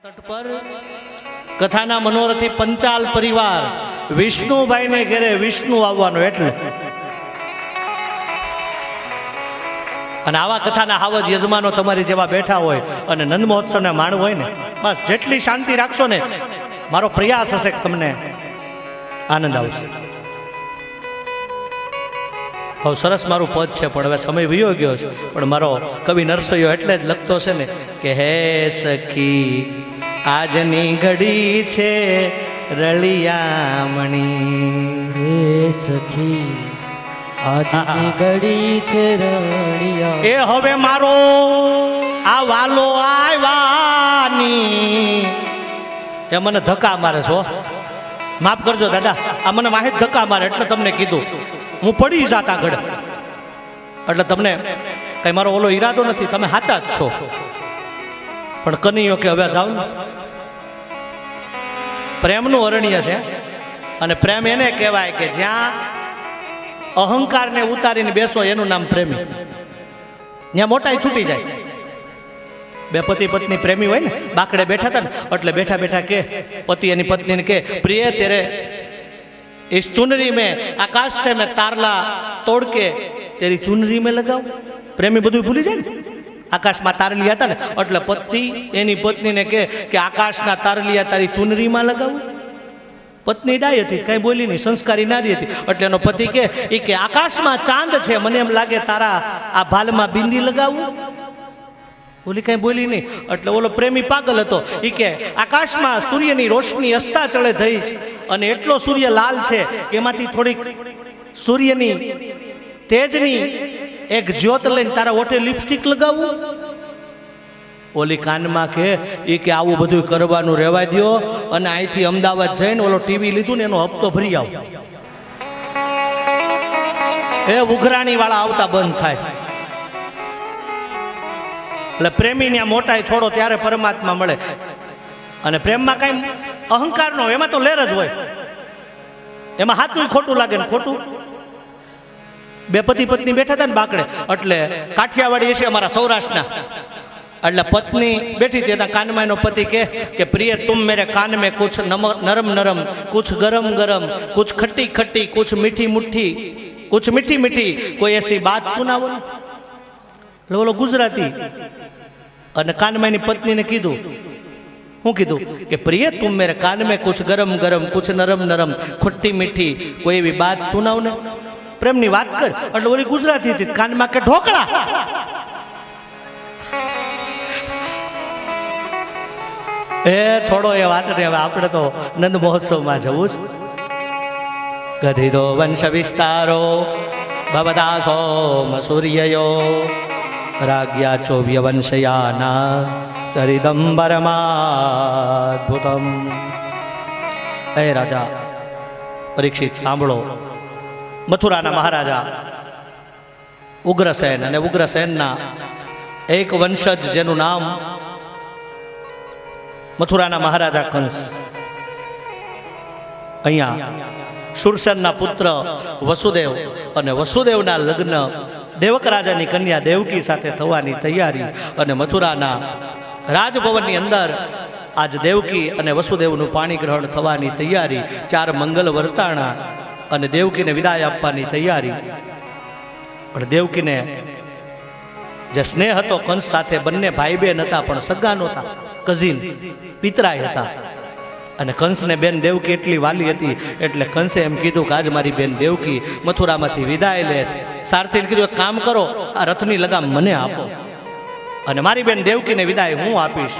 તટ પર કથાના મનોરથી પંચાલ પરિવાર વિષ્ણુભાઈને ઘેરે વિષ્ણુ આવવાનો એટલે અને આવા કથાના હાવજ યજમાનો તમારી જેવા બેઠા હોય અને નંદ મહોત્સવને માણવું હોય ને બસ જેટલી શાંતિ રાખશો ને મારો પ્રયાસ હશે કે તમને આનંદ આવશે. બહુ સરસ મારું પદ છે પણ હવે સમય વયો ગયો છે પણ મારો કવિ નરસૈયો એટલે જ લખતો છે ને કે હે સખી આજની ઘડી છે રળિયામણી. હે સખી આજની ઘડી છે રળિયા. એ હવે મારો આ વાલો આવ્યાની એ મને ધક્કા મારે છો, માફ કરજો દાદા, આ મને વાહે ધક્કા મારે એટલે તમને કીધું. હું પડી જાતા ઘડ એટલે તમને કઈ મારો ઓલો ઈરાદો નથી, તમે સાચા જ છો. પણ કનૈયો કે હવે જાવ ને, પ્રેમનું અરણ્ય છે અને પ્રેમ એને કહેવાય કે જ્યાં અહંકારને ઉતારીને બેસો એનું નામ પ્રેમી. ત્યાં મોટાઈ છૂટી જાય. બે પતિ પત્ની પ્રેમી હોય ને બાકડે બેઠા હતા ને એટલે બેઠા બેઠા કે પતિ એની પત્નીને કે પ્રિય તેરે इस चुनरी में आकाश से मैं तारला तोड़ के तेरी चुनरी में लगाऊं. प्रेमी બધું ભૂલી જાય ને. આકાશમાં તારલિયા હતા ને એટલે પતિ એની પત્નીને કે આકાશના તારલિયા તારી ચુનરીમાં લગાવું. પત્ની ડાય હતી, કઈ બોલી નહીં, સંસ્કારી નારી હતી. એટલે એનો પતિ કે આકાશમાં ચાંદ છે, મને એમ લાગે તારા આ ભાલમાં બિંદી લગાવું. ઓલી કઈ બોલી નહીં. એટલે ઓલો પ્રેમી પાગલ હતો. એ કે આકાશમાં સૂર્યની રોશની અસ્તા ચડે થઈ અને એટલો સૂર્ય લાલ છે એમાંથી થોડીક સૂર્યની તેજની એક જ્યોત લઈને તારા ઓઠે લિપસ્ટિક લગાવવું. ઓલી કાનમાં કે આવું બધું કરવાનું રહેવા દો અને અહીંથી અમદાવાદ જઈને ઓલો ટીવી લીધું ને એનો હપ્તો ભરી આવ. એ ઉઘરાણી વાળા આવતા બંધ થાય. એટલે પ્રેમીને મોટાઈ છોડો ત્યારે પરમાત્મા મળે. અને પ્રેમમાં કઈ અહંકાર નો, એમાં તો લેર જ હોય. એમાં સાચું ખોટું લાગે ને ખોટું. બે પતિ પત્ની બેઠા હતા ને બાકડે એટલે કાઠિયાવાડી છે અમારા સૌરાષ્ટ્રના. એટલે પત્ની બેઠી હતી, એના કાનમાં એનો પતિ કે પ્રિય તુમ મેરે કાન में कुछ नरम नरम कुछ गरम गरम कुछ खट्टी खट्टी कुछ मीठी मुट्ठी कुछ मीठी मीठी कोई ऐसी बात सुनाવો. બોલો ગુજરાતી. અને કાનમાં એની પત્નીને કીધું, શું કીધું કે પ્રિય તુમ મેરે કાન में कुछ गरम गरम कुछ नरम नरम खट्टी मीठी કોઈ એવી બાત સુનાવ ને, પ્રેમની વાત કર. એટલે ઓલી ગુજરાતી હતી, કાનમાં કે ઢોકળા. એ છોડો એ વાત ને, હવે આપણે તો નંદ મહોત્સવમાં જવું છે. ગધિતો વંશ વિસ્તારો ભવદાસો મસૂર્યયો રાજ્યા ચોવ્ય વંશયાના ચરિદંબરમાદ્ભુતમ. એ રાજા પરીક્ષિત સાંભળો. મથુરાના મહારાજા ઉગ્રસેન અને ઉગ્રસેનના એક વંશજ જેનું નામ મથુરાના મહારાજા કંસ. અહીંયા શૂરસેનના પુત્ર વસુદેવ અને વસુદેવના લગ્ન દેવક રાજાની કન્યા દેવકી સાથે થવાની તૈયારી અને મથુરાના રાજભવનની અંદર આજ દેવકી અને વસુદેવનું પાણી ગ્રહણ થવાની તૈયારી. 4 મંગલ વર્તાણા અને દેવકીને વિદાય આપવાની તૈયારી. પણ દેવકીને જે સ્નેહ હતો કંસ સાથે, બંને ભાઈ બહેન હતા પણ સગા નહોતા, કઝિન પિતરાય હતા. અને કંસને બેન દેવકી એટલી વાલી હતી એટલે કંસે એમ કીધું કે આજ મારી બેન દેવકી મથુરામાંથી વિદાય લે છે. સારથીને કીધું એક કામ કરો, આ રથની લગામ મને આપો અને મારી બેન દેવકીને વિદાય હું આપીશ.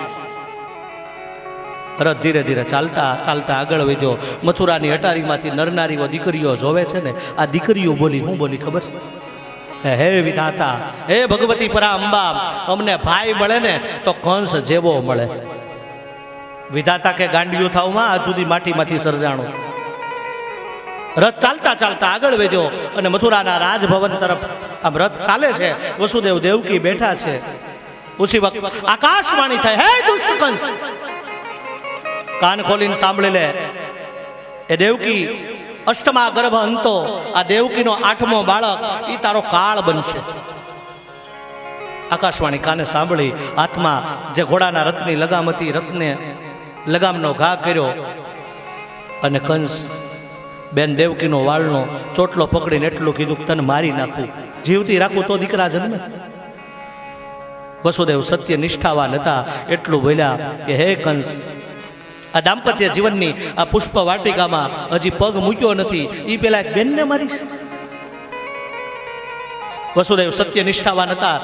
રથ ધીરે ધીરે ચાલતા ચાલતા આગળ વધ્યો. મથુરાની અટારીમાંથી નરનારીઓ દીકરીઓ જોવે છે ને, આ દીકરીઓ બોલી, હું બોલી ખબર છે? હે વિધાતા, હે ભગવતી પરા અંબા, અમને ભાઈ મળે ને તો કંસ જેવો મળે. વિધાતા કે ગાંડિયું થાવમાં આજ સુધી માટીમાંથી સર્જાણું. રથ ચાલતા ચાલતા આગળ વધ્યો અને મથુરાના રાજભવન તરફ આમ રથ ચાલે છે. વસુદેવ દેવકી બેઠા છે. ઉસી વખત આકાશવાણી થાય, હે દુષ્ટ કંસ, કાન ખોલીને સાંભળી લે. એ દેવકી અષ્ટમા ગર્ભ અંતો, આ દેવકીનો 8મો બાળક, એ તારો કાળ બનશે. આકાશવાણી કાને સાંભળી, હાથમાં જે ઘોડાના રથની લગામ હતી, રથને લગામનો ઘા કર્યો અને કંસ બેન દેવકીનો વાળનો ચોટલો પકડીને એટલું કીધું કે તને મારી નાખું, જીવતી રાખું તો દીકરા જન્મે. વસુદેવ સત્ય નિષ્ઠાવાન હતા, એટલું બોલ્યા કે હે કંસ, આ દાંપત્ય જીવનની આ પુષ્પ વાટિકામાં હજી પગ મૂક્યો નથી, એ પેલા એક બેનને મારીશ. વસુદેવ સત્ય નિષ્ઠાવાન હતા.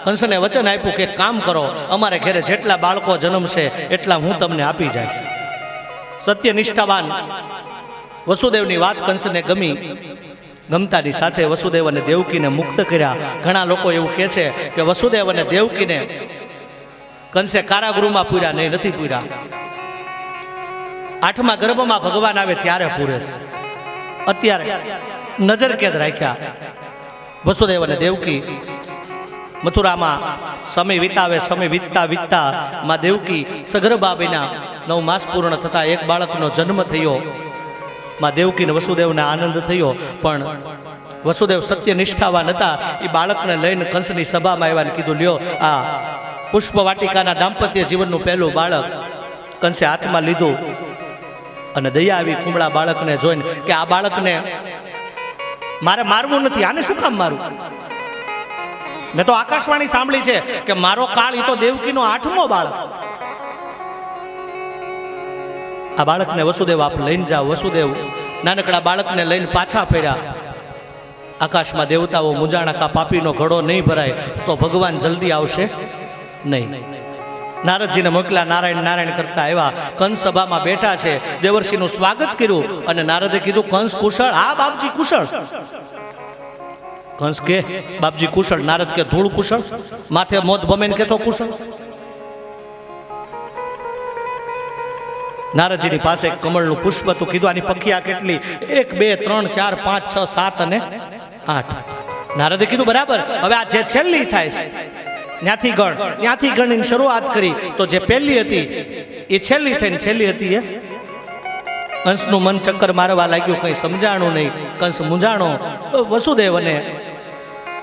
કંસને વચન આપ્યું કે કામ કરો, અમારે ઘરે જેટલા બાળકો જન્મશે એટલા હું તમને આપી જઈશ. સત્ય નિષ્ઠાવાન વસુદેવની વાત કંસને ગમી. ગમતાની સાથે વસુદેવ અને દેવકીને મુક્ત કર્યા. ઘણા લોકો એવું કહે છે કે વસુદેવ અને દેવકીને કંસે કારાગૃહમાં પૂર્યા, નહીં, નથી પૂર્યા. 8મા ગર્ભમાં ભગવાન આવે ત્યારે પૂરે છે. અત્યારે નજર કેદ રાખ્યા. વસુદેવ અને દેવકી મથુરામાં સમય વિતાવે. સમય વીતતા વીતતા માં દેવકી સગર્ભા બન્યા. 9 માસ પૂર્ણ થતા એક બાળકનો જન્મ થયો. માં દેવકીને વસુદેવને આનંદ થયો, પણ વસુદેવ સત્ય નિષ્ઠાવાન હતા. એ બાળકને લઈને કંસની સભામાં આવ્યા, કીધું લ્યો આ પુષ્પ વાટિકાના દાંપત્ય જીવનનું પહેલું બાળક. કંસે હાથમાં લીધું અને દયા આવી કુમળા બાળકને જોઈને કે આ બાળકને મારે મારવું નથી, આને શું કામ મારું? મેં તો આકાશવાણી સાંભળી છે કે મારો કાળ એ તો દેવકીનો 8મો બાળક. આ બાળકને વસુદેવ આપ લઈને જાઓ. વસુદેવ નાનકડા બાળકને લઈને પાછા ફર્યા. આકાશમાં દેવતાઓ મુંજાણા કા પાપીનો ઘડો નહીં ભરાય તો ભગવાન જલ્દી આવશે નહીં. નારદજીને મોકલ્યા. નારાયણ નારાયણ કરતા આવ્યા. કંસ સભામાં બેઠા છે. દેવર્ષિનું સ્વાગત કર્યું અને નારદે કીધું કંસ કુશળ? હા બાપજી કુશળ. કંસ કે બાપજી કુશળ. નારદ કે ધૂળ કુશળ? માથે મોત ભમેન કે છો કુશળ? નારદજીની પાસે કમળનું પુષ્પ હતું. કીધું આની પખિયા કેટલી? 1 2 3 4 5 6 7 અને 8. નારદે કીધું બરાબર, હવે આ જે છેલ્લી થાય છે ત્યાંથી ગણની શરૂઆત કરી તો જે પહેલી હતી એ છેલ્લી થઈને છેલ્લી હતી. એ કંસનું મન ચક્કર મારવા લાગ્યું, કંઈ સમજાણું નહીં. કંસ મૂંઝાણો. વસુદેવ અને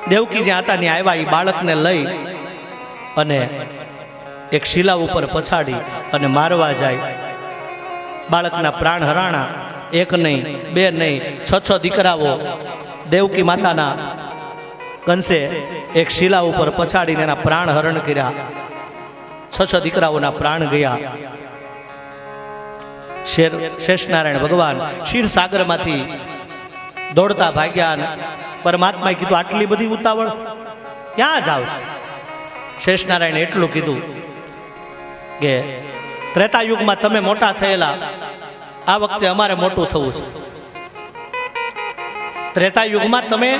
દેવકી જ્યાં હતા ત્યાં આવ્યા. એ બાળકને લઈ અને એક શિલા ઉપર પછાડી અને મારવા જાય. બાળકના પ્રાણ હરાણા. 1 નહીં 2 નહીં 6 દીકરાઓ દેવકી માતાના કંસે એક શિલા ઉપર પછાડીને એના પ્રાણ હરણ કર્યા. 6 દીકરાઓના પ્રાણ ગયા. શેષનારાયણ ભગવાન ક્ષીરસાગરમાંથી દોડતા ભાગ્યા. પરમાત્માએ કીધું આટલી બધી ઉતાવળ ક્યાં જાવ છો? શેષનારાયણે એટલું કીધું કે ત્રેતાયુગમાં તમે મોટા થયેલા, આ વખતે અમારે મોટું થવું છે. ત્રેતાયુગમાં તમે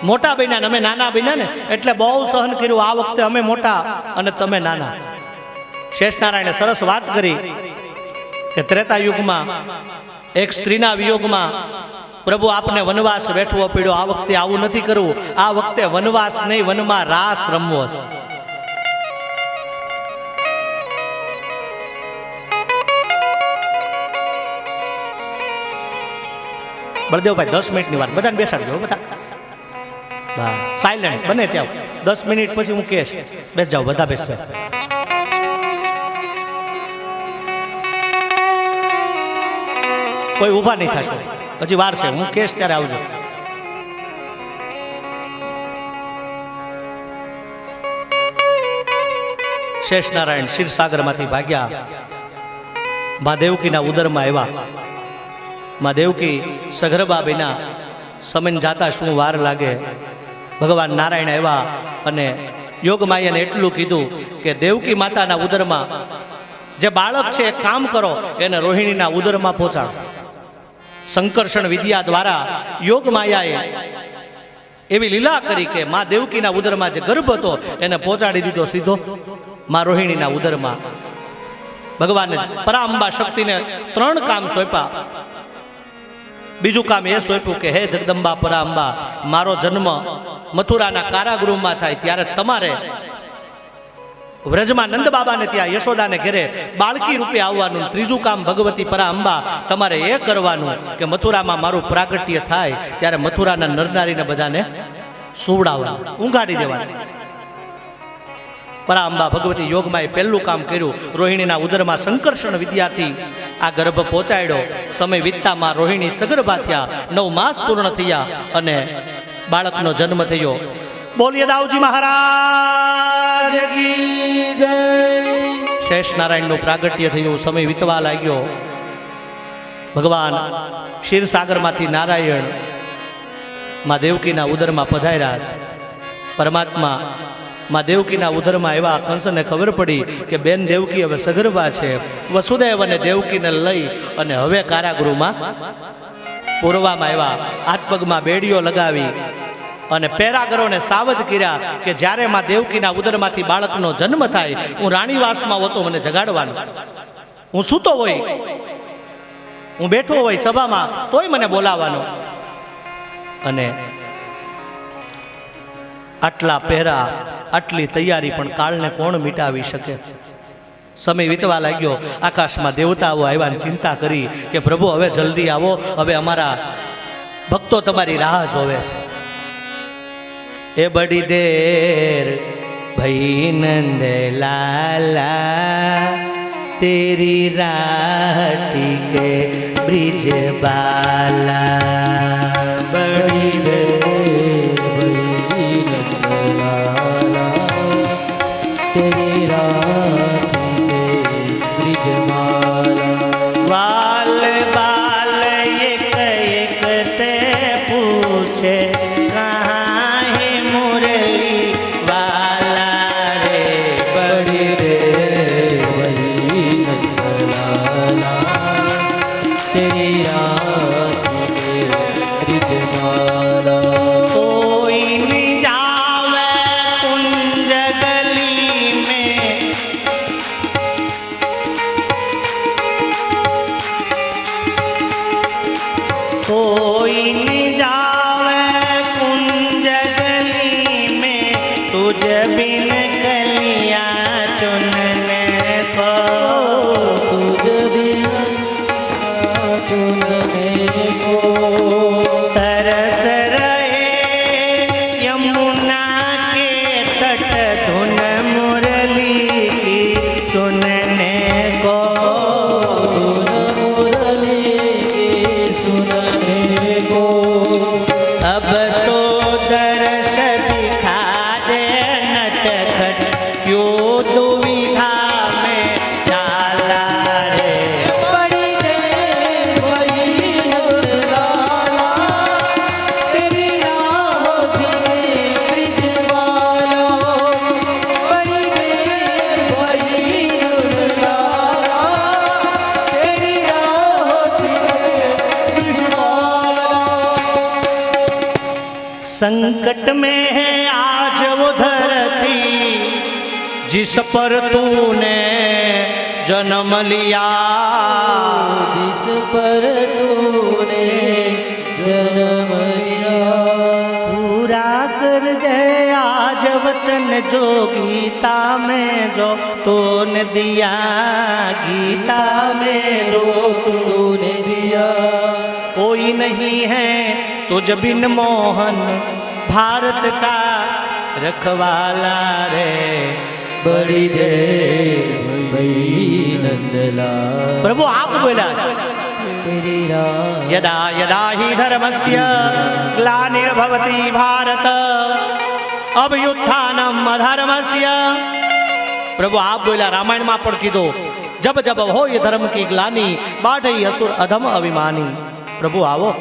મોટા બન્યા, અમે નાના બન્યા ને, એટલે બહુ સહન કર્યું. આ વખતે અમે મોટા અને તમે નાના. શેષનારાયણે સરસ વાત કરી કે ત્રેતાયુગમાં એક સ્ત્રીના વિયોગમાં પ્રભુ આપને વનવાસ વેઠવો પડ્યો. આ વખતે આવું નથી કરવું. આ વખતે વનવાસ નહીં, વનમાં રાસ રમવો છે. બળદેવભાઈ 10 મિનિટની વાત, બધાને બેસાડજો. બધા સાયલેન્ટ બને ત્યાં 10 મિનિટ પછી હું કહેશ. બેસ જાઓ, બધા બેસ જાઓ. કોઈ ઊભા નહીં થશો, હજી વાર છે. હું કહેશ ત્યારે આવજો. શેષનારાયણ ક્ષીરસાગરમાંથી ભાગ્યા. મા દેવકીના ઉદરમાં આવ્યા. માં દેવકી સગર્ભા બન્યા. સમન જાતા શું વાર લાગે? ભગવાન નારાયણ આવ્યા અને યોગમાયાને એટલું કીધું કે દેવકી માતાના ઉદરમાં જે બાળક છે એ કામ કરો, એને રોહિણીના ઉદરમાં પહોંચાડો. સંકર્ષણ વિદ્યા દ્વારા યોગમાયાએ એવી લીલા કરી કે માં દેવકીના ઉદરમાં જે ગર્ભ હતો એને પહોંચાડી દીધો સીધો માં રોહિણીના ઉદરમાં. ભગવાને પરાંબા શક્તિને 3 કામ સોંપ્યા. બીજું કામ એ સોંપ્યું કે હે જગદંબા પરાંબા, મારો જન્મ મથુરાના કારાગૃહમાં થાય ત્યારે તમારે વ્રજમાં નંદ બાબાને ત્યાં યશોદાને ઘેરે બાળકી રૂપે આવવાનું. ત્રીજું કામ ભગવતી પરાંબા તમારે એ કરવાનું કે મથુરામાં મારું પ્રાગટ્ય થાય ત્યારે મથુરાના નરનારીને બધાને સુવડાવવાનું, ઊંઘાડી દેવાનું. પરાંબા ભગવતી યોગમાં એ પહેલું કામ કર્યું. રોહિણીના ઉદરમાં સંકર્ષણ વિદ્યાથી આ ગર્ભ પહોંચાડ્યો. સમય વીતતામાં રોહિણી સગર્ભા થયા. 9 માસ પૂર્ણ થયા અને બાળકનો જન્મ થયો. બોલીએ દાઉજી મહારાજ કી જય. શેષ નારાયણનું પ્રાગટ્ય થયું. સમય વીતવા લાગ્યો. ભગવાન ક્ષીરસાગરમાંથી નારાયણ માં દેવકીના ઉદરમાં પધાર્યા છે. પરમાત્મા માં દેવકીના ઉદરમાં એવા કંસને ખબર પડી કે બેન દેવકી હવે સગર્ભા છે. વસુદેવ અને દેવકીને લઈ અને હવે કારાગૃહમાં પૂરવામાં આવ્યા. હાથ પગમાં બેડીઓ લગાવી અને પેરાગરોને સાવધ કર્યા કે જ્યારે માં દેવકીના ઉદરમાંથી બાળકનો જન્મ થાય, હું રાણીવાસમાં હોતો મને જગાડવાનો. હું સૂતો હોય, હું બેઠો હોય સભામાં, તોય મને બોલાવવાનો. અને આટલા પહેરા, આટલી તૈયારી પણ કાળને કોણ મિટાવી શકે? સમય વીતવા લાગ્યો. આકાશમાં દેવતાઓ આવ્યા ને ચિંતા કરી કે પ્રભુ હવે જલ્દી આવો, હવે અમારા ભક્તો તમારી રાહ જોવે છે. એ બડી દેર ભઈ નંદ લાલા, તેરી રાહ ટીકે બ્રિજ બાલા. બડી દેર ભઈ નંદ લાલા, તેરી રાહ ટીકે બ્રિજ બાલા. बाल बाल एक एक से पूछे, कहाँ है मुरली वाला रे. बड़ी रे वही नंदलाला, तेरी रात के रिजमाला. कोई नहीं जावे कुंज गली में, कोई नहीं जावे कुंज गली में, तुझ बिन कलियां चुनने को. तुझ बिन चुनने को तरस रहे यमुना के तट, धुन मुरली की सुनने को. धुन मुरली की सुनने को. अब तो दर्श दिखा दे नटखट, क्यों दुविधा में डाला रे. बड़ी देर वही नंदलाला, तेरी राह भिगे ब्रिजवाला. बड़ी देर वही नंदलाला, तेरी राह भिगे ब्रिजवाला. संकट में है आज वो धरती, जिस पर तूने जन्म लिया. जिस पर तूने जन्म लिया. पूरा कर दे आज वचन जो गीता में जो तूने दिया. गीता में जो तूने दिया. कोई नहीं है तुझ बिन मोहन, भारत का रखवाला रे. बड़ी देर भई नंदलाला, प्रभु आप बोला तेरी राह. यदा यदा हि धर्मस्य ग्लानिर्भवति भारत, अभ्युत्थानम अधर्मस्य. प्रभु आप बोला रामायण में पण कीधो, जब जब हो ये धर्म की ग्लानी, बाढ़ई असुर अधम अभिमानी. प्रभु आवो.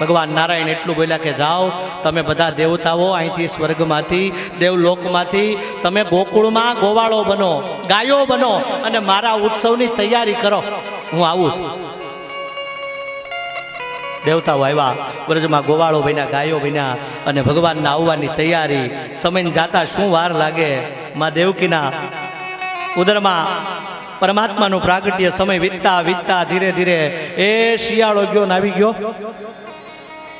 ભગવાન નારાયણ એટલું બોલ્યા કે જાઓ તમે બધા દેવતાઓ અહીંથી સ્વર્ગમાંથી, દેવલોકમાંથી તમે ગોકુળમાં ગોવાળો બનો, ગાયો બનો અને મારા ઉત્સવની તૈયારી કરો, હું આવું છું. દેવતાઓ આવ્યા, વ્રજમાં ગોવાળો બન્યા, ગાયો બન્યા અને ભગવાનના આવવાની તૈયારી. સમય જાતા શું વાર લાગે, માં દેવકીના ઉદરમાં પરમાત્માનું પ્રાગટ્ય. સમય વીતતા વીતતા ધીરે ધીરે એ શિયાળો ગયો ને આવી ગયો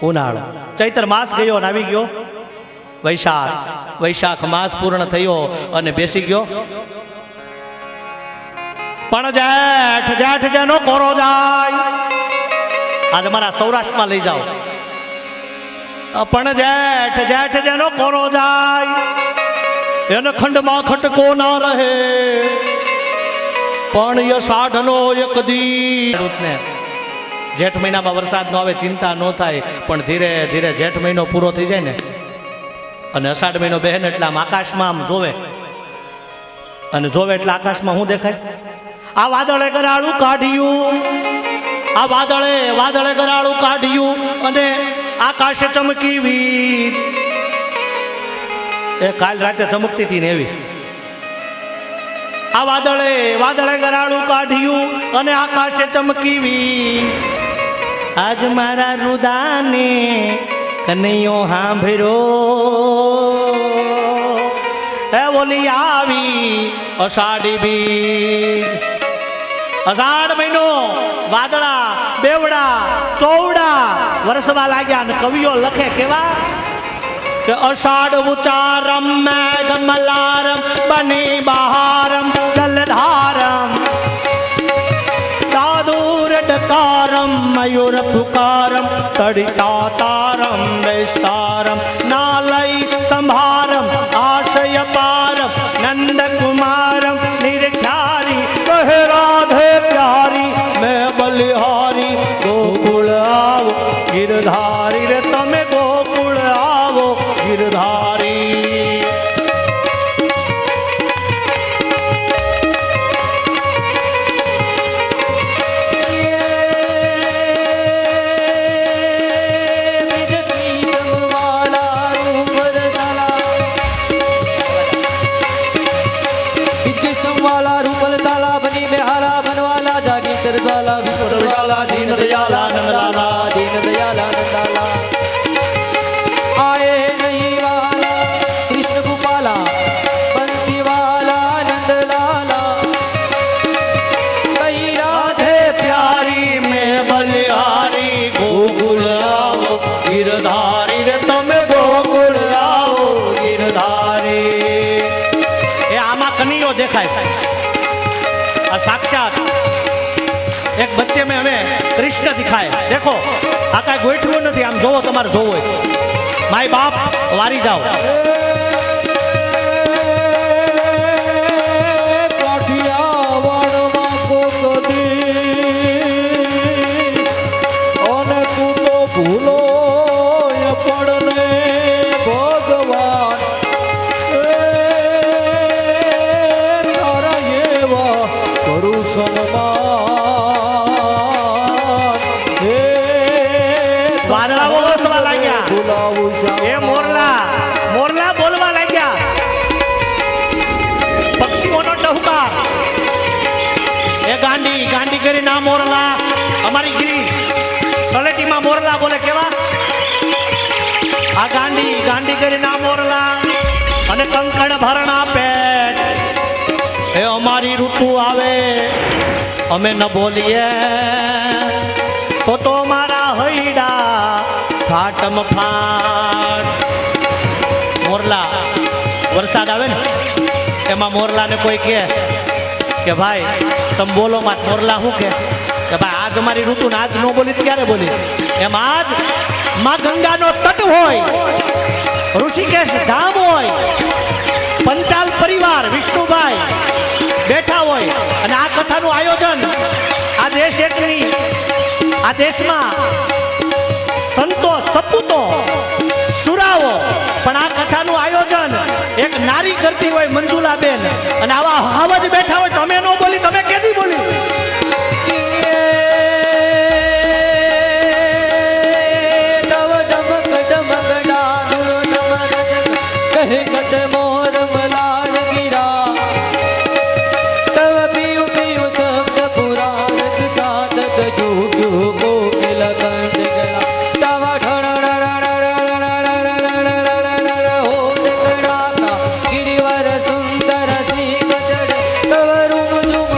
ઉનાળો. ચૈત્ર માસ ગયો ને આવી ગયો વૈશાખ. વૈશાખ માસ પૂર્ણ થયો અને બેસી ગયો પણ જેઠ. જેઠ જેનો કોરો જાય, આજ મારા સૌરાષ્ટ્રમાં લઈ જાઓ. પણ જેઠ જેઠ જેનો કોરો જાય, એને ખંડમાં ખટકો ના રહે પણ અષાઢનો એક દી જેઠ મહિનામાં વરસાદ ન આવે ચિંતા ન થાય પણ ધીરે ધીરે જેઠ મહિનો પૂરો થઈ જાય ને અને અષાઢ મહિનો બહેન એટલે આમ આકાશમાં આમ જોવે અને જોવે એટલે આકાશમાં શું દેખાય આ વાદળે ગરાળું કાઢ્યું આ વાદળે ગરાળું કાઢ્યું અને આકાશે ચમકી વીજ એ કાલ રાતે ચમકતી હતી ને એવી આ વાદળે ગરાળું કાઢ્યું અને આકાશે ચમકી વીજ આજ મારા રુદાને કનૈયો હાંભળ્યો એ બોલી આવી અષાઢી બીજ અષાઢ મહિનો વાદળા બેવડા ચોવડા વરસવા લાગ્યા અને કવિઓ લખે કેવા કે અષાઢ ઉચારમ મેઘમલારમ બની બહારમ જલધારમ દાદુર ડકારમ મયુર ફુકારમ તડિતા તારમ વિસ્તારમ નાલય સંભારમ આશય પારમ નંદ કુમારમ નિર્ખ્યારી કહે રાધે પ્યારી મેં બલિહારી ગોકુળ આવો ગિરધારી રે તમે ગોકુળ આવો ગિરધારી वाला विपुल वाला दीन दयाला नंदलाला दीन दयाला नंदलाला आए नहीं वाला कृष्ण गोपाला बंसी वाला नंदलाला कही राधे प्यारी में बलिहारी गोकुल आओ गिरधारी रे તમે ગોકુળ આવો ગિરધારી એ આમાં કનૈયો દેખાય આ સાક્ષાત एक बच्चे में हमें कृष्ण दिखाए देखो आका गोठવો નથી આમ જોવો તમારે જોવો હોય માય બાપ વારી જાઓ કાઠિયાવાડમાં કોકદી અને તું તો ભૂલો પડને ભગવાન તારા એવા કરું સન્માન એ મોરલા બોલવા લાગ્યા પક્ષીઓનો ટહુકાર એ ગાંડી કરી ના મોરલા અમારી ગીરી તલેટીમાં મોરલા બોલે કેવા આ ગાંડી કરી ના મોરલા અને કંકણ ભરણા પેટ એ અમારી ઋતુ આવે અમે ન બોલીએ તો મારા હૈડા ફાટમ ફાટ મોરલા વરસાદ આવે ને એમાં મોરલાને કોઈ કે ભાઈ તમે બોલો માં મોરલા શું કે ભાઈ આજ અમારી ઋતુ ને આજ ન બોલી ક્યારે બોલી એમ આજ માં ગંગાનો તટ હોય ઋષિકેશ ધામ હોય પંચાલ પરિવાર વિષ્ણુભાઈ બેઠા હોય અને આ કથાનું આયોજન આ દેશ એકની આ દેશમાં સંતો સપૂતો સુરાવો પણ આ કથાનું આયોજન એક નારી કરતી હોય મંજુલાબેન અને આવા હાવજ બેઠા હોય તમે ન બોલી તમે કેદી બોલી કહે કદ મોર મલાર ગિરા તવ પિયુ પિયુ શબ્દ પુરાણ જાત જોગ્યો કોકિલ કંઠ ગલા તવ ઢણ ગિરિવર સુંદર સિંહ ચડ તવ રૂપ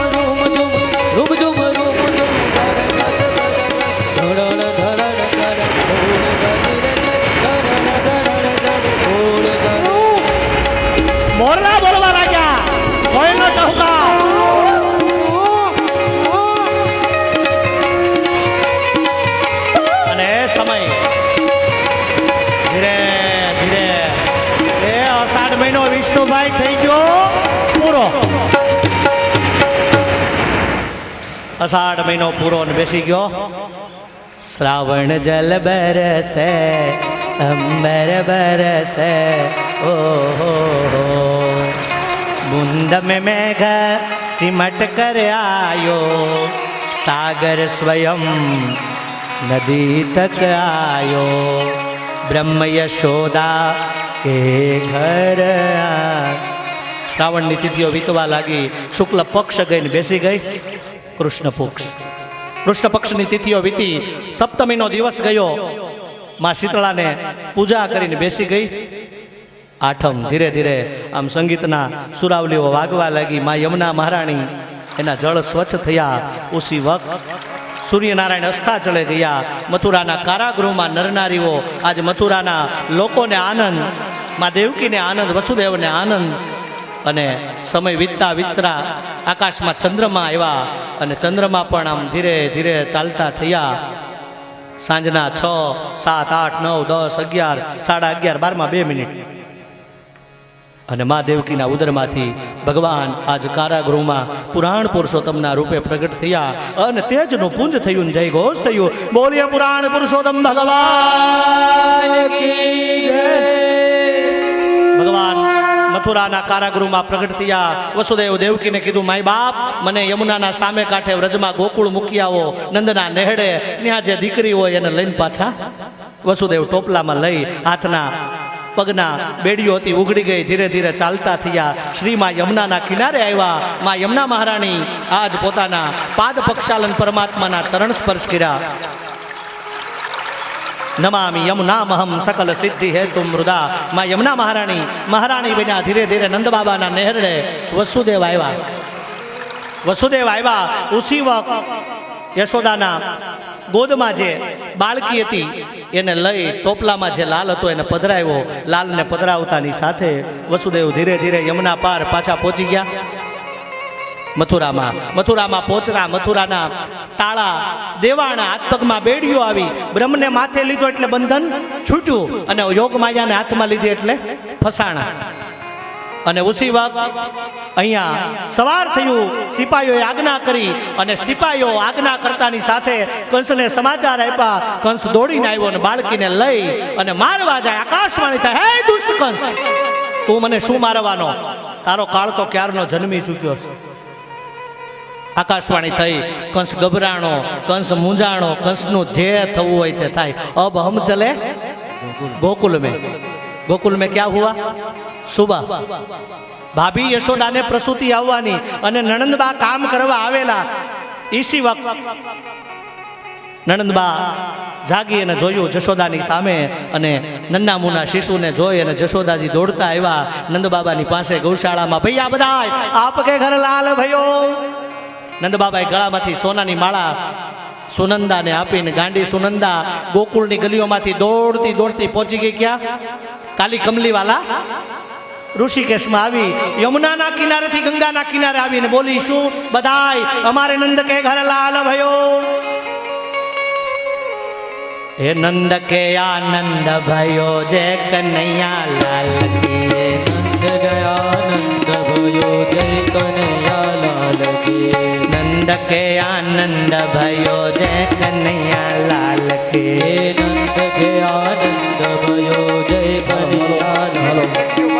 અષાઢ મહિનો પૂરો ને બેસી ગયો. શ્રાવણ જલ બરસે અંબર બરસે ઓહો બુંદ में મેઘ सिमट कर आयो सागर स्वयं नदी तक आयो ब्रह्म यशोदा के घर. શ્રાવણની તિથિઓ વીતવા લાગી. શુક્લ પક્ષ ગઈને બેસી ગઈ કૃષ્ણ પક્ષ. કૃષ્ણ પક્ષની તિથિઓ વીતી. સપ્તમીનો દિવસ ગયો. માં શીતળાને પૂજા કરીને બેસી ગઈ. આઠમ ધીરે ધીરે આમ સંગીતના સુરાવલીઓ વાગવા લાગી. માં યમુના મહારાણી એના જળ સ્વચ્છ થયા. ઉસી વખત સૂર્યનારાયણ અસ્તાચળે ગયા. મથુરાના કારાગૃહમાં નરનારીઓ આજ મથુરાના લોકોને આનંદ, માં દેવકીને આનંદ, વસુદેવને આનંદ. અને સમય વીતતા વીતતા આકાશમાં ચંદ્રમા આવ્યા અને ચંદ્રમા પણ આમ ધીરે ધીરે ચાલતા થયા. સાંજના 6, 7, 8, 9, 10, 11, 11:30, 12 મિનિટ અને મા દેવકીના ઉદરમાંથી ભગવાન આજ કારાગૃહમાં પુરાણ પુરુષોત્તમના રૂપે પ્રગટ થયા અને તેજનું પુંજ થયું. જય ઘોષ થયું. બોલીએ પુરાણ પુરુષોત્તમ ભગવાન કી જય. ભગવાન મથુરાના કારાગૃહમાં પ્રગટ થયા. વસુદેવ દેવકીને કીધું, માય બાપ, મને યમુનાના સામે કાંઠે વ્રજમાં ગોકુળ મૂકી આવો. નંદના નેહડે ત્યાં જે દીકરી હોય એને લઈને પાછા. વસુદેવ ટોપલામાં લઈ હાથના પગના બેડીઓ હતી ઉઘડી ગઈ. ધીરે ધીરે ચાલતા થયા. શ્રી માં યમુનાના કિનારે આવ્યા. માં યમુના મહારાણી આજ પોતાના પાદ પક્ષાલન પરમાત્માના ચરણ સ્પર્શ કર્યા. નમામી યમુનામહમ સકલ સિદ્ધિ હેતુ મૃદા. માં યમુના મહારાણી બન્યા. ધીરે ધીરે નંદ બાબાના નેહરડે વસુદેવ આવ્યા. વસુદેવ આવ્યા. ઉસી વખત યશોદાના ગોદમાં જે બાળકી હતી એને લઈ ટોપલામાં જે લાલ હતો એને પધરાવ્યો. લાલને પધરાવતાની સાથે વસુદેવ ધીરે ધીરે યમુના પાર પાછા પહોંચી ગયા. મથુરામાં પહોંચતા મથુરાના તાળા દેવાણા, હાથ પગમાં બેડીઓ આવી. બ્રહ્મને માથે લીધો એટલે બંધન છૂટ્યું અને યોગ માયાને હાથમાં લીધી એટલે ફસાણા. અને ઉસી વખત અહીંયા સવાર થયું. સિપાહીઓએ આજ્ઞા કરી અને સિપાહીઓ આજ્ઞા કરતાની સાથે કંસને સમાચાર આપ્યા. કંસ દોડીને આવ્યો અને બાળકીને લઈ અને મારવા જાય. આકાશવાણી થાય, હે દુષ્ટ કંસ, તું મને શું મારવાનો? તારો કાળ તો ક્યારનો જન્મી ચૂક્યો છે. આકાશવાણી થઈ. કંસ ગભરાણો, કંસ મૂંઝાણો. કંસનું જે થવું હોય તે થાય. અબ હમ ચલે गोकुल में क्या हुआ? सुबह भाभी यशोदा ने प्रसूति आववानी અને નણંદબા કામ કરવા આવેલા. ઈસી વખત નણંદબા જાગી અને જોયું જશોદાની સામે અને નન્ના મુના શિશુને જોઈ અને જશોદાજી દોડતા આવ્યા નંદ બાબાની પાસે ગૌશાળામાં. ભૈયા બધાય આપ કે ઘર લાલ ભયો. નંદ બાબાએ ગળામાંથી સોનાની માળા સુનંદાને આપીને ગાંડી સુનંદા ગોકુળની ગલીઓમાંથી દોડતી દોડતી પહોંચી ગઈ. ક્યાં? કાલી કમલી વાલા ઋષિકેશમાં આવી. યમુનાના કિનારેથી ગંગાના કિનારે આવીને બોલી, શું બધાય અમારે નંદ કે ઘર લાલ ભયો. હે નંદ કે આનંદ ભયો જય કનૈયા લાલ કી. નંદ ગયા નંદ ભયો જય કનૈયા લાલ કી. નંદ કે આનંદ ભયો જય કનૈયા લાલ કી. નંદ કે આનંદ ભયો જય કનૈયા લાલ કી.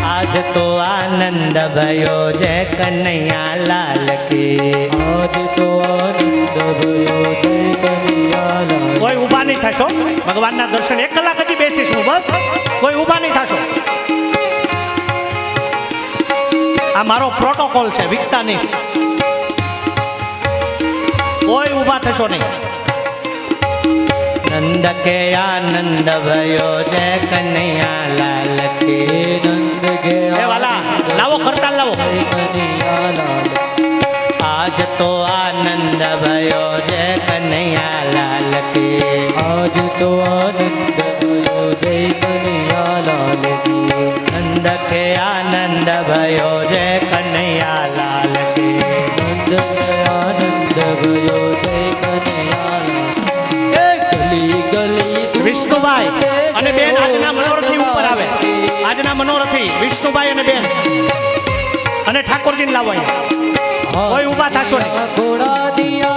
આજ તો આનંદ ભયો જય કનૈયા લાલ કી. આજ તો આનંદ ભયો જય કનૈયા લાલ. કોઈ ઊભા નહીં થશો. ભગવાનના દર્શન 1 કલાક હજી બેસીશું. બસ કોઈ ઊભા નહીં થશો. આ મારો પ્રોટોકોલ છે, વિકતા નહીં. કોઈ ઊભા થશો નહીં. નંદ કે આનંદ ભયો જય કનૈયા લાલ કી. નંદ કે વાલા લાવો કરતાલ લાવો. કનૈયા લાલ. આજ તો આનંદ ભયો જય કનૈયા લાલ કી. આજ તો આનંદ ભયો જય કનૈયા લાલ કી. નંદ કે આનંદ ભયો જય કનૈયા લાલ કી. નંદ કે આનંદ ભયો જય કનૈયા લાલ. એ ગલી ગલી વિષ્ણુભાઈ અને બેન આજના મનોરથી ઉપર આવે. આજના મનોરથી વિષ્ણુભાઈ અને બેન અને ઠાકોરજીને લાવો. કોઈ ઊભા થશો નહીં. ઘોડા દિયા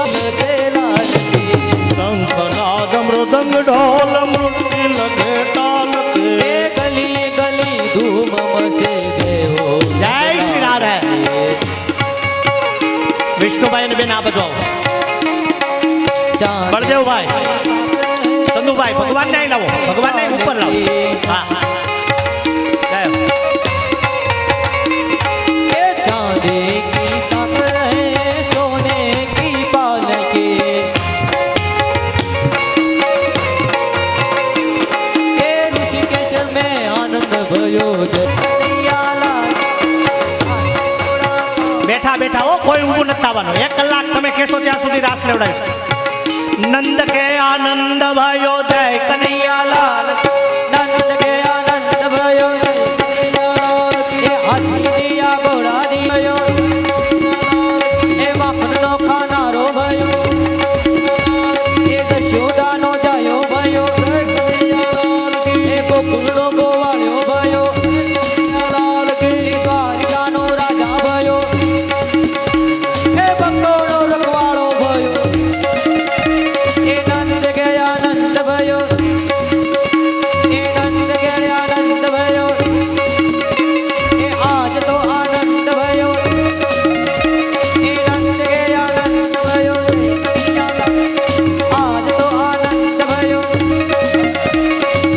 ઢોલ મૃત્યુ લગે તાલ કે એ ગલી ગલી ધૂમ મચે દેવો જય શ્રી રાધે વિષ્ણુભાઈ ને બેન આ બાજુ આવો બળદેવભાઈ ચંદુભાઈ ભગવાન ને લાવો ભગવાન ને ઉપર લાવો હા જય ए चांदी की सागर है सोने की पालकी ए ऋषिकेश में आनंद भयो બેઠા બેઠા હો કોઈ ઊભું નથી આવવાનું 1 કલાક તમે કહેશો ત્યાં સુધી રાસ લેવડાવીશ નંદ કે આનંદ भयो જય कन्हैया लाल नंद के आनंद भयो ए हाथी दिया घोड़ा दियो ए माखन नो खानारो भयो ए जशोदा नो जायो भयो ए गोकुल नो गोवाळ्यो भयो ए द्वारिका नो राजा भयो ए भक्तो नो रखवाळो भयो ए नंद के आनंद भयो ए नंद के आनंद भयो ए आज तो आनंद भयो ए नंद के आनंद भयो आज तो आनंद भयो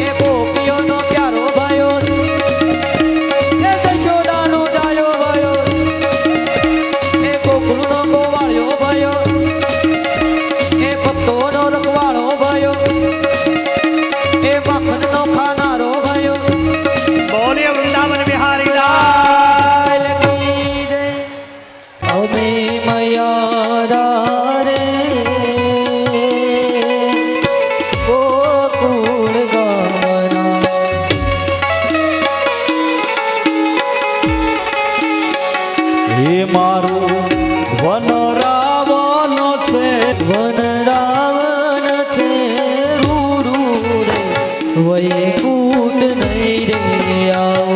ए गोपियों नो प्यारो भयो ए जशोदा नो जायो भयो ए गोकुल नो गोवाळ्यो भयो ए भक्तो नो रखवाळो भयो ए माखन नो खानारो भयो બોલીએ વૃંદાવન બિહારી लाल की जय अमे मयारा रे गोकुल गावना હે મારું વન રાવણ છે वन रावण छे रूरू रे वैकूट नहीं रे आओ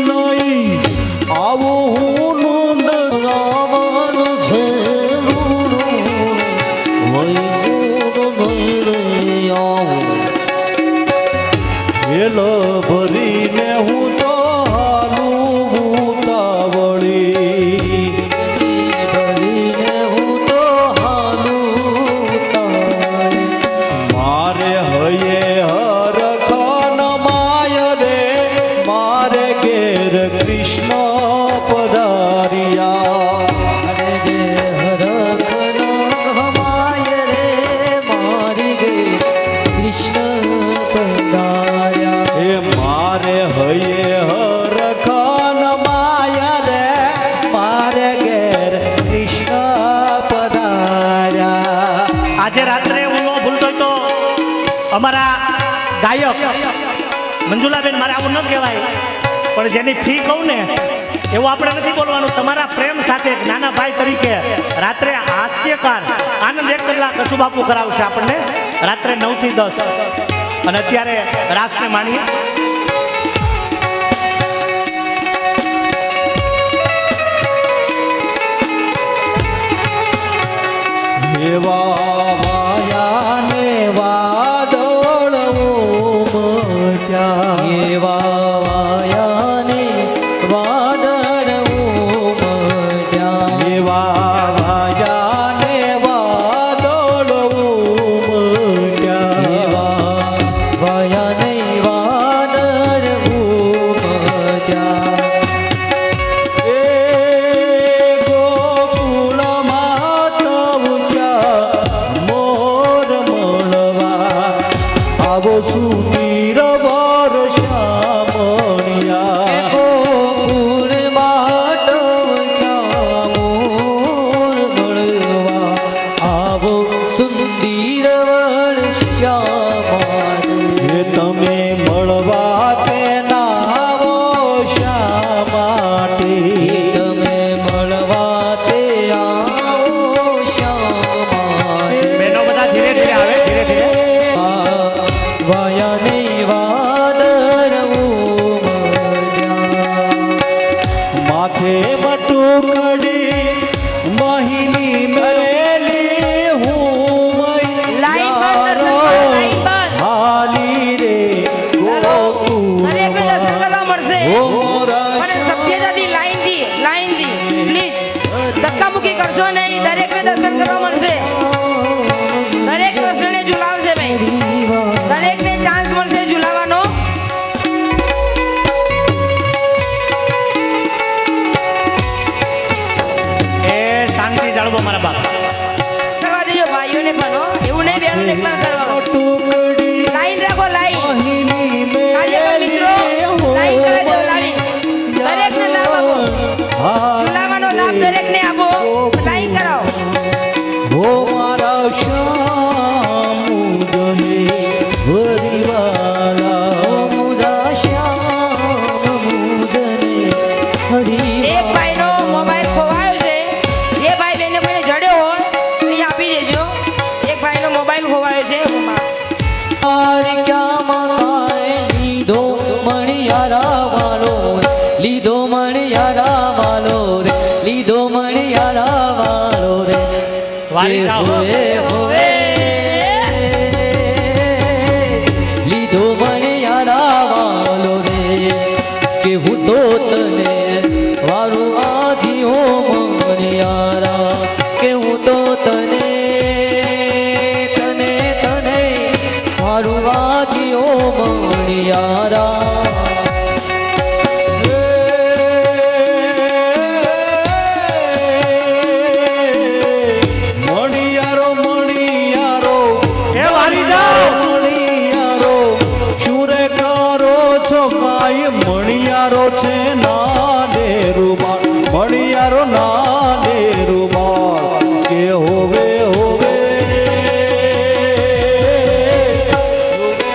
નહીં આવો હું નંદ રાવણ છે રૂरू વૈકૂટ નહીં રે आओ હેલ ભરીને હું તો હાલું ઉતાવળી ભરીને હું તો હાલું તારે મારે હયે હરખન માય રે મારે ઘેર કૃષ્ણ પધાર્યા અરે જે હરખનો હમાય રે મારી ગે કૃષ્ણ પધાર્યા હે મારે હયે હરખન માય રે મારે ઘેર કૃષ્ણ પધાર્યા આજે રાત્રે હું ન ભૂલતો હોય તો અમારા ગાયક મંજુલાબેન મારે આવું ન કહેવાય પણ જેની ફી કહું ને એવું આપણે નથી બોલવાનું તમારા પ્રેમ સાથે એક નાના ભાઈ તરીકે રાત્રે હાસ્યકાર આનંદ 1 કલાક કસુબાપુ કરાવશે આપણને રાત્રે 9 થી 10 અને અત્યારે રાસને માણીએ એવા માયાને વાદળ ઉમટ્યા એવા વાયાને વાદળ ઉમટ્યા એવા માયાને વાદળ ઉમટ્યા એવા વાયાને વાદળ ઉમટ્યા એ ગોકુળમાં ટવક્યા મોર મળવા આવો સુધીર વર્ષામણિયા ગોકુળ માટવ્યા મોર મળવા આવો સુંદર વર્ષામાં હે તમે મળવા તેના આવો શા માટે તમે મળવા તે આવો શ્યામા બહેનો બધા ધીરે ધીરે આવે ધીરે ધીરે વાયાને વાદળ ઉમટ્યા માથે બટુકડી મહિની મેલી હું સભ્યતાથી લાઈનથી પ્લીઝ ધક્કામુક્કી કરશો નહીં. દરેકને દર્શન કરવા મળશે. દરેક કૃષ્ણને ઝુલાવશે ભાઈ. દરેકને ચાન્સ મળશે ઝુલાવાનો. એ શાંતિ જાળવો મારા બાપ. કરવા દેજો ભાઈઓને પણ હો. એવું નહીં બેનું એકલા કરવાનું. ટુકડી લાઈન રાખો લાઈન. વાહિની કાર્યકર મિત્રો લાઈન કરાવી દો લાઈન. દરેકને લાભ આપો. હા ઝુલાવાનો લાભ દરેકને આપો. લાઈન કરાવો. હો મારા શ્યામુદને હરિવાલા મુજા શ્યામ મુદને હરી એક ભાઈનો મોબાઈલ ખોવાયો છે. જે ભાઈ બેને કોઈને જડ્યો હોય એ આપી દેજો. એક ભાઈનો મોબાઈલ ખોવાયો છે. તારે ક્યાં મનાય લીધો મણિયારા વાલો રે, લીધો મણિયારા વાલો રે, લીધો મણિયારા વાલો રે. વારી જાઓ. હોવે હોવે લીધો મણિયારા વાલો રે, કે હું તો તને વારું આજી હો મણિયારા, કે હું તો તને તને તને વારું આજી હો મણિયારા. મણિયારો મણિયારો એ વારી જાઓ. મણિયારો શુરે કરો છો કાય મણિયારો છે ના ડેરુબાળ મણિયારો ના ડેરુબાળ કે હોવે હોવે હોવે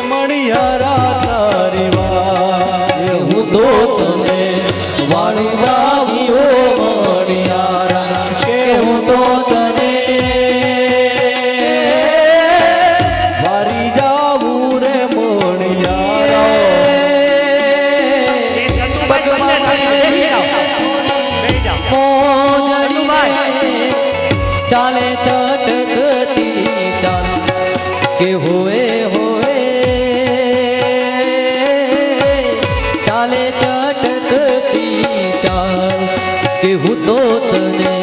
મણિયારા તારી વાત કે હું તો તને વાળી વાજી હો મણિયારા, કે હું તો તને વારી જાવું રે મણિયારા એ ચંદુભાઈ બંને થઈને બેસી જાઓ. બેસી જાઓ. મોજડી ચાલે ચટકતી ચાલ, કે હોવે હોવે ચાલે ચટકતી ચાલ, કે હું તો તને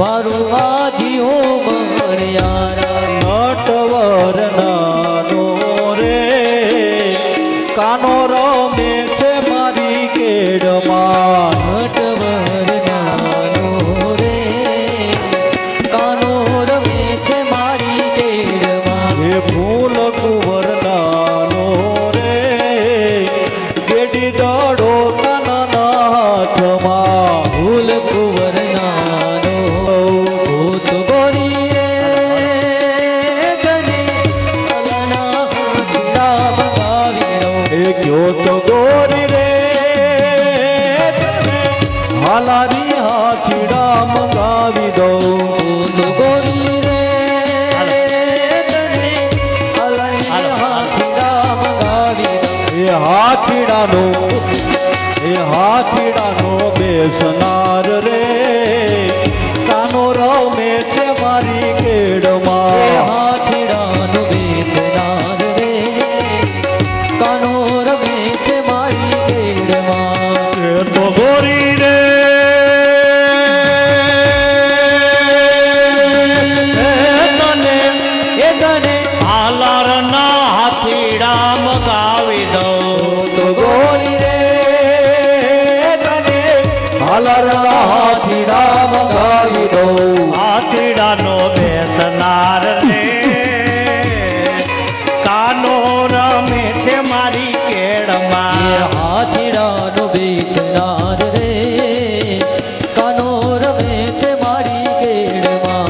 વારું આજી હો મણિયારા. નટવર નાનો રે કાનો રમે છે મારી કેડમાં નટવર નાનો રે કાનો રમે છે મારી કેડમાં, એ ફૂલ કુંવર નાનો રે ગેડી દડો તનના હાથમાં ફૂલ કુંવર નાનો ભૂત ગોરી રે તને અલના હાથડા મગાવી દઉં. એ કયો તો ગોરી રે તને હાલારી હાથીડા મંગાવી દઉં ભૂત ગોરી રે તને અલના હાથડા મગાવી દઉં. એ હાથીડાનો બેસનાર રે કાનો રમે છે મારી એ કેડમાં હાથીડાનું વેચનાર રે કાનો રમે છે મારી કેડમાં. એ તો ગોરી રે તને એ તને હાલારના હાથીડા મગાવી દઉં. તો ગોરી રે તને હાલરા હાથીડા મંગાવી દઉં હાથીડાનો બેસનાર રે કાનો રમે છે મારી એ કેળમાં. હાથીડાનું વેચનાર રે કાનો રમે છે મારી કેડમાં.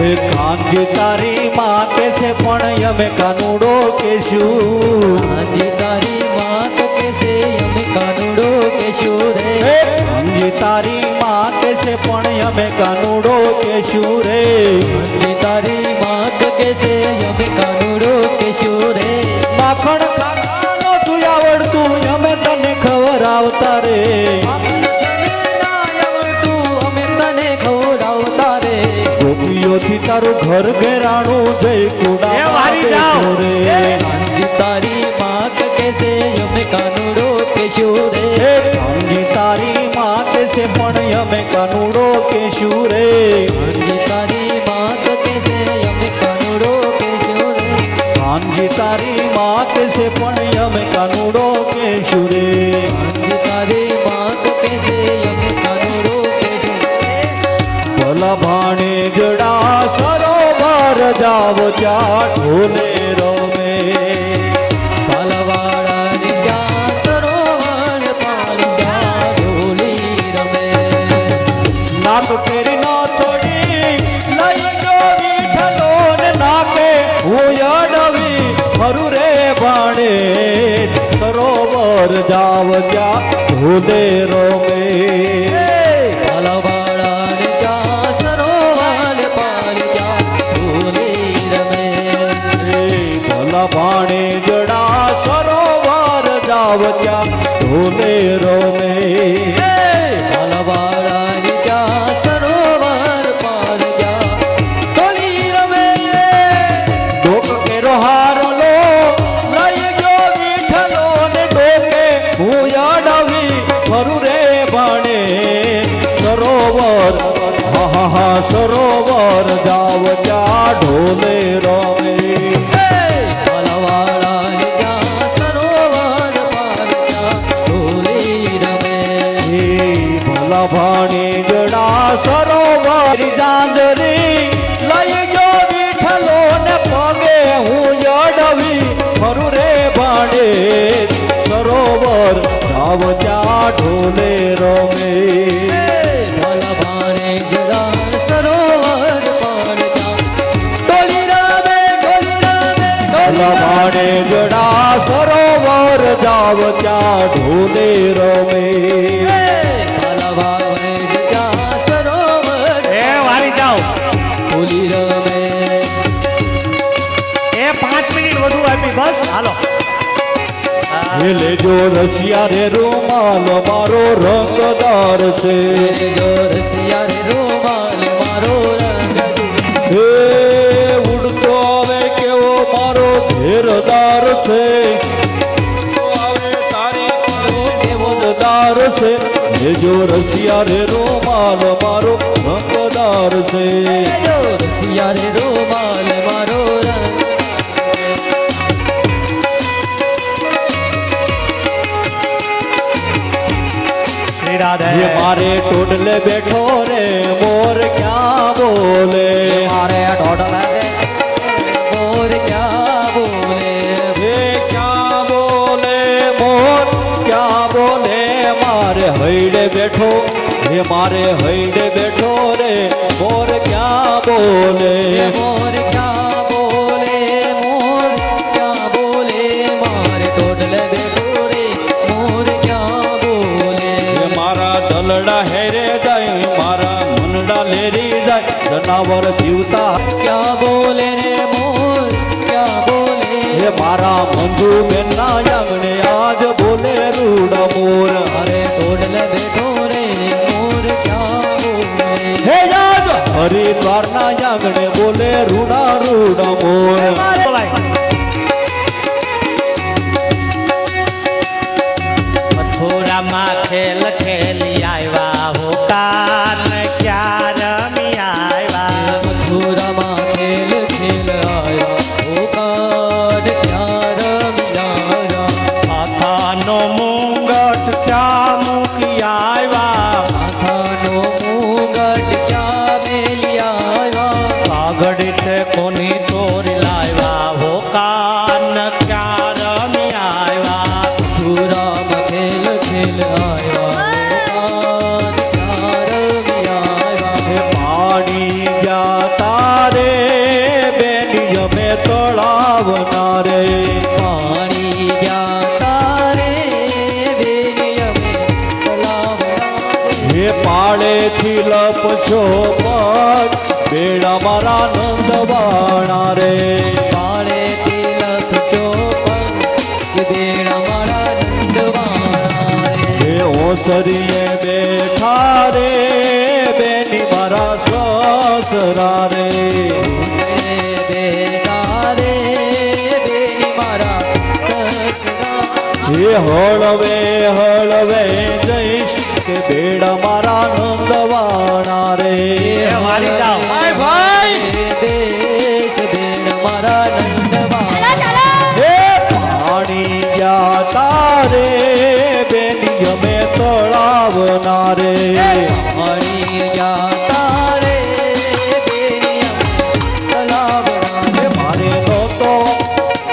એ કાનજી તારી માં કે છે પણ અમે કાનુડો કેશું આજે તારી માત કે છે અમે કાનુડો કેશું રે. એ કાનજી તારી માં કે છે પણ અમે કાનુડો કેશું રે આજે તારી માત કે છે અમે કાનુડો કેશું રે. માખણ ખાવાનો તું આવડતું અમે તને ખવડાવતા રે તને ના આવડતું અમે તને ખવડાવતા રે. ગોપીઓથી તારું ઘર ઘેરાણું જય કુડા એ વારી જાઓ. રે આજે તારી માત કે છે અમે કાનુડો કે કેશું રે હે કાનજી તારી માં કે છે પણ અમે કાનુડો કેશું રે કાનજી તારી માત કે છે અમે કાનુડો કેશું રે કાનજી તારી માં કે છે પણ અમે કાનુડો કેશું રે કાનજી તારી માત કે છે અમે કાનુડો કેશું ભલા ભાણે જડા સરોવર જાવ ત્યાં ઢોલે રમે પાલવાડાની ત્યાં સરોવર પાણી ત્યાં ઢોલી રમે નાક કેરી ના થોડી લઈ ગયો વિઠ્ઠલો ને નાકે હું અડવી ફરું રે ભાણે સરોવર જાવ ત્યાં ઢોલે રમે પાલવાડાની ત્યાં સરોવર પાણી ત્યાં ઢોલી રમે ભલા ભાણે જડા સરોવર જાવ ત્યાં ઢોલે રમે પાલવાડાની ત્યાં સરોવર પાણી ત્યાં ઢોલી રમે ડોક કેરો હારલો લઈ ગયો વિઠ્ઠલો ને ડોકે હું અડવી ફરું રે ભાણે સરોવર હા હા હા સરોવર જાવ ત્યાં ઢોલે રમે પાલવાડાની ત્યાં સરોવર પાણી ત્યાં ઢોલી રમે ભલા ભાણી જડા સરોવર જાંજરી લઈ ગયો વિઠ્ઠલો ને પગે હું અડવી ફરું રે ભાણે સરોવર જાવ ત્યાં ઢોલે રમે પાલવાને જડા સરોવર પાણી ત્યાં ઢોલી રમે ઢોલી રમે ભલા ભાણે જડા સરોવર જાવ ત્યાં ઢોલે રમે પાલવાને જડા સરોવર એ વારી જાઓ ઢોલી રમે એ 5 મિનિટ વધુ આપી બસ હાલો એ લેજો રસિયા રે રૂમાલ મારો રંગદાર છે જો રસિયા રે રૂમાલ મારો રંગ હે ઉડતો આવે કેવો મારો ઘેરદાર છે આવે તારી કેવો દાર છે લેજો રસિયા રે રૂમાલ મારો રંગદાર છે જો રસિયા રે રૂમાલ મારો રંગ શ્રી રાધે એ મારે ટોડલે બેઠો રે મોર ક્યાં બોલે મારે ઢોઢલા મોર ક્યાં બોલે હે ક્યાં બોલે મોર ક્યાં બોલે મારે હૈડે બેઠો હે મારે હૈડે બેઠો રે મોર ક્યાં બોલે મોર ક્યાં બોલે મોર ક્યાં બોલે મારે ઢોઢલે બેઠો રે મોર ક્યાં બોલે હે મારા દલડા હેરે જાય મારા મનડા લેરી જાય જનાવર જીવતા ક્યાં બોલે રે મોર ક્યાં બોલે હે મારા મંજુ બેનના આંગણે આજ બોલે રૂડા મોર અરે ઢોઢલે બેઠો રે મોર ક્યાં બોલે હે યાદ હરિદ્વારના આંગણે બોલે રૂડા રૂડા મોર બોલાય મથુરામાં ખેલ ખેલી આવ્યા હો કાન ક્યાં રમી આવ્યા મથુરામાં ખેલ ખેલ આયા ઓ કાન ક્યાં રમ્યા માથાનો મુંગટ ક્યાં મૂકી આવ્યા માથાનો મુગટ ક્યાં મેલી આવ્યા પાઘડી તે કોની તોરી લાવ્યા હો કાન ક્યાં રમી આવ્યા મથુરામાં ખેલ ખેલ આયા ઓ કાન ક્યાં રમ્યા હે પાણી ગયા તારે બેની અમે તળાવના રે પાણી ગયા તારે બેની અમે તલાવના હે પાળેથી લપછો પગ બેડા મારા નંદવાણા રે પાળે તિલક ચોપન કે બેડા મારા નંદવાણા રે હે ઓસરીએ બેઠા રે બેની મારા સસરા રે બેટા રે બેની મારા સસરા હે એ હળવે હળવે જઈશ કે બેડા મારા નંદવાણા રે મારી જાઓ દેશ બેન મારા નંદવાણા હે પાણી ગયા તારે બેની અમે તળાવના રે પાણી ગયા તારે મારે નહોતો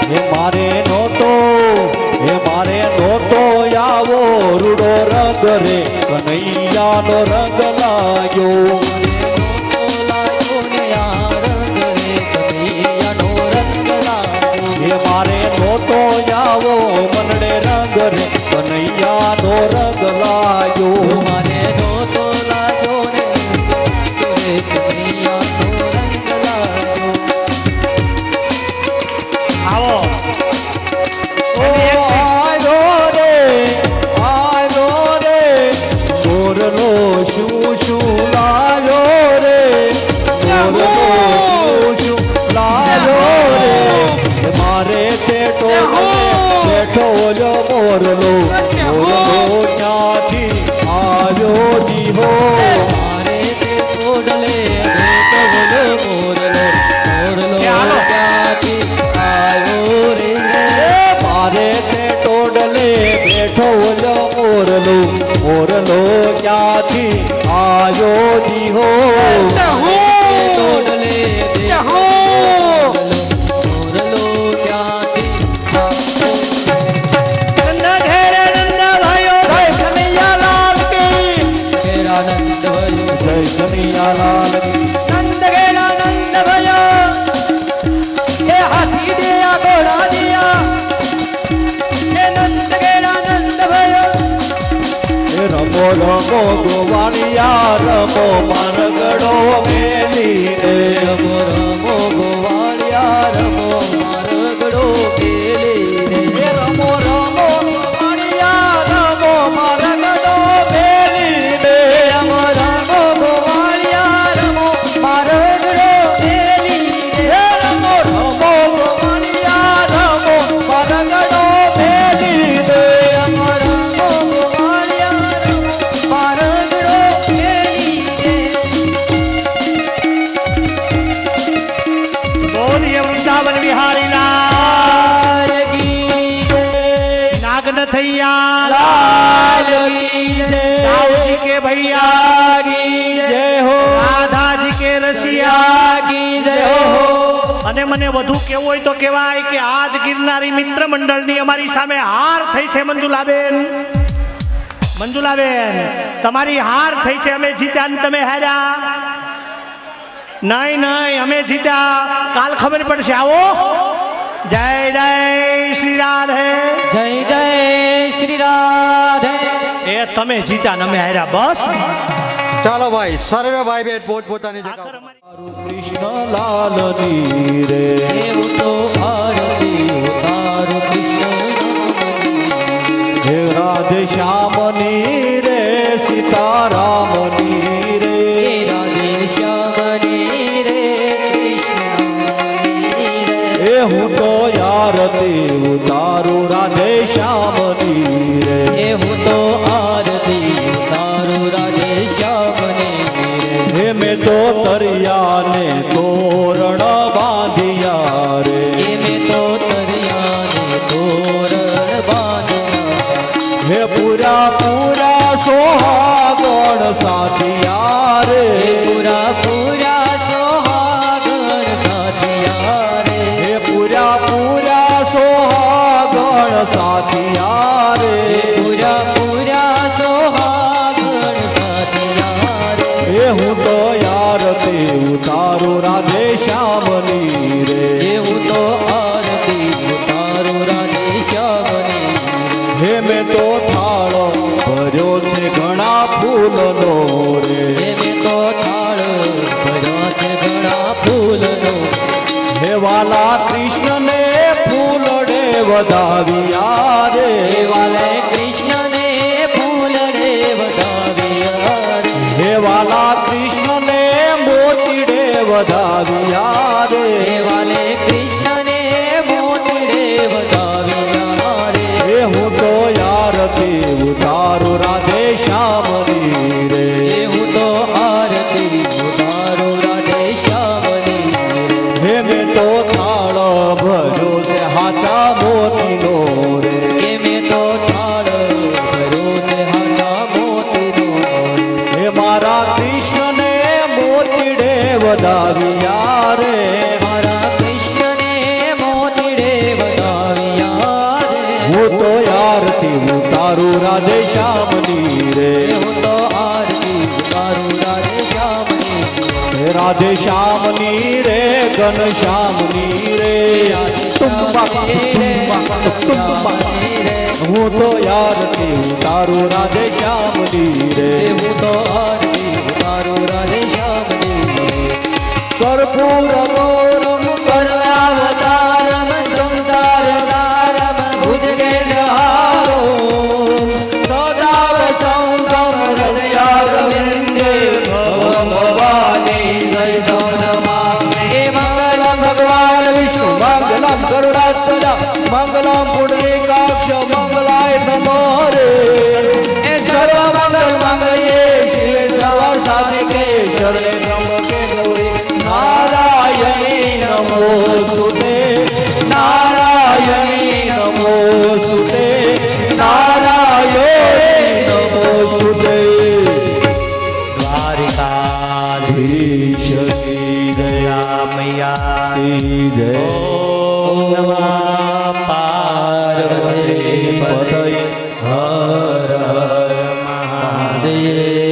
હે મારે નહોતો હે મારે નહોતો આવો રૂડો રંગ રે કનૈયાનો રંગ લાગ્યો હે મારે નહોતો આવો મનડે રંગ રે કનૈયાનો રંગ લાગ્યો મારે નહોતો લાગ્યો ને કનૈયાનો રંગ લાગ્યો આવો આયો રે મોરલો શું શું લાયો રે મોરલો શું શું લાયો રે મારે તે ટોળે બેઠો જો મોરલો મોરલો ક્યાંથી આવ્યો દીવો મારે તે ટોડલે બેઠો મોરલો મોરલો ક્યાંથી આવ્યો રે મારે તે ટોડલે બેઠો જો મોરલો મોરલો ક્યાંથી આવ્યો દીવો ટોડલે બેઠો મોરલો ક્યાંથી નંદ ઘેર નંદ ભાઈઓ જય કનૈયાલાલ કી તેરા નંદ ભયો જય કનૈયાલાલ કી નંદ ગેલા નંદ ભયો એ હાથી દિયા ઘોડા દિયા એ નંદ ગેલા નંદ ભયો હે રમો રમો ગોવાળિયા રમો મારગડો મેલી રે રમો રમો ગોવાળિયા રમો મારગડો પેલી રે હે રમો રમો ગોવાળિયા રમો મારગડો મેલી રે રમો રમો ગોવાળિયા રમો મારગડો પેલી રે હે રમો રમો ગોવાળિયા રમો મારગડો મેલી રે રમો રમો ગોવાળિયા રમો મારગડો પેલી રે બોલીએ વૃંદાવન વિહારી લાલ લાલ કી જય નાગન થૈયા લાલ કી જય સાવજી કે ભૈયા કી જય જય હો રાધાજી કે રસિયા કી જય હો અને મને વધુ કેવું હોય તો કહેવાય કે આજ ગિરનારી મિત્ર મંડળની અમારી સામે હાર થઈ છે મંજુલાબેન મંજુલાબેન તમારી હાર થઈ છે અમે જીત્યા ને તમે હાર્યા નહીં નહીં અમે જીત્યા કાલ ખબર પડશે આવો જય જય શ્રી રાધે જય જય શ્રી રાધે એ તમે જીત્યા ને અમે હાર્યા બસ ચાલો ભાઈ સર્વે ભાઈ બેન પોતપોતાની જગ્યા આખર અમારી કૃષ્ણ લાલની રે એવું તો આરતી ઉતારો કૃષ્ણ હે રાધે શ્યામની રે સીતારામની રે રાધે શ્યામની રે કૃષ્ણની રે એ હું તો આરતી ઉતારું રાધે શ્યામની રે એવું તો આરતી ઉતારો રાધે શ્યામની રે હે મેં તો તરિયાને તોરણ બાંધિયા રે એ મેં તો તરિયાને તોરણ બાંધ્યા હે પૂરા પૂરા સોહાગણ સાથિયા રે એ પૂરા પૂરા સોહાગણ સાથિયા રે હે પૂરા પૂરા સોહાગણ સાથિયા રે એ પૂરા પૂરા સોહાગણ સાથિયા રે હે હું તો આરતી ઉતારું રાધે શ્યામની રે એવું તો આરતી ઉતારો રાધે શ્યામની હે મેં તો થાળો ભર્યો છે ઘણા ફૂલનો રે રે મેં તો થાળ ભર્યો છે ઘણા ફૂલનો હે વાલા કૃષ્ણને ફૂલડે વધાવ્યા રે હે વાલે કૃષ્ણને ફૂલડે વધાવ્યા રે હે વાલા કૃષ્ણને મોતીડે વધાવ્યા રે હે વાલે કૃષ્ણને મોતીડે વધાવ્યા રે હે હું તો રાધે શ્યામની રે એ હું તો આરતી ઉતારું રાધે શ્યામની હે મેં તો થાળ ભર્યો છે હાથા મોતીનો રે કે મેં તો થાળ ભર્યો છે હાથા મોતીનો હે મારા કૃષ્ણને મોતીડે વધાવ્યા રે મારા કૃષ્ણને મોતીડે વધાવ્યા રે હું તો આરતી ઉતારું રાધે શ્યામની રે હું તો આરતી ઉતારું રાધે શ્યામની હે રાધે શ્યામની રે ઘન શ્યામની રે હું તો આરતી ઉતારું રાધે શ્યામની રે હું તો આરતી ઉતારું રાધે શ્યામની કર્પૂર ગૌરમ કરુણાવતારમ સંસાર સારમ ભુજગેન્દ્રહારો સદાવ સંગમ હૃદયારવિંદે ભગવાની સહિતમ નમામિ એ મંગલમ ભગવાન વિષ્ણુ મંગલમ ગરુડાત્મજા મંગલમ પુંડરીકાક્ષ મંગલાય નમો રે એ સર્વ મંગલ મંગળે શિવે સર્વ સાધિકે શરણે ત્રંબકે ગૌરી નારાયણી નમોસ્તુતે નારાયણી નમોસ્તુતે નારાયણી નમોસ્તુતે દ્વારિકાધીશ ઈશ્વરી દયા મૈયા જય ઓમ નમઃ પાર્વતી પતય હર હર મહાદેવ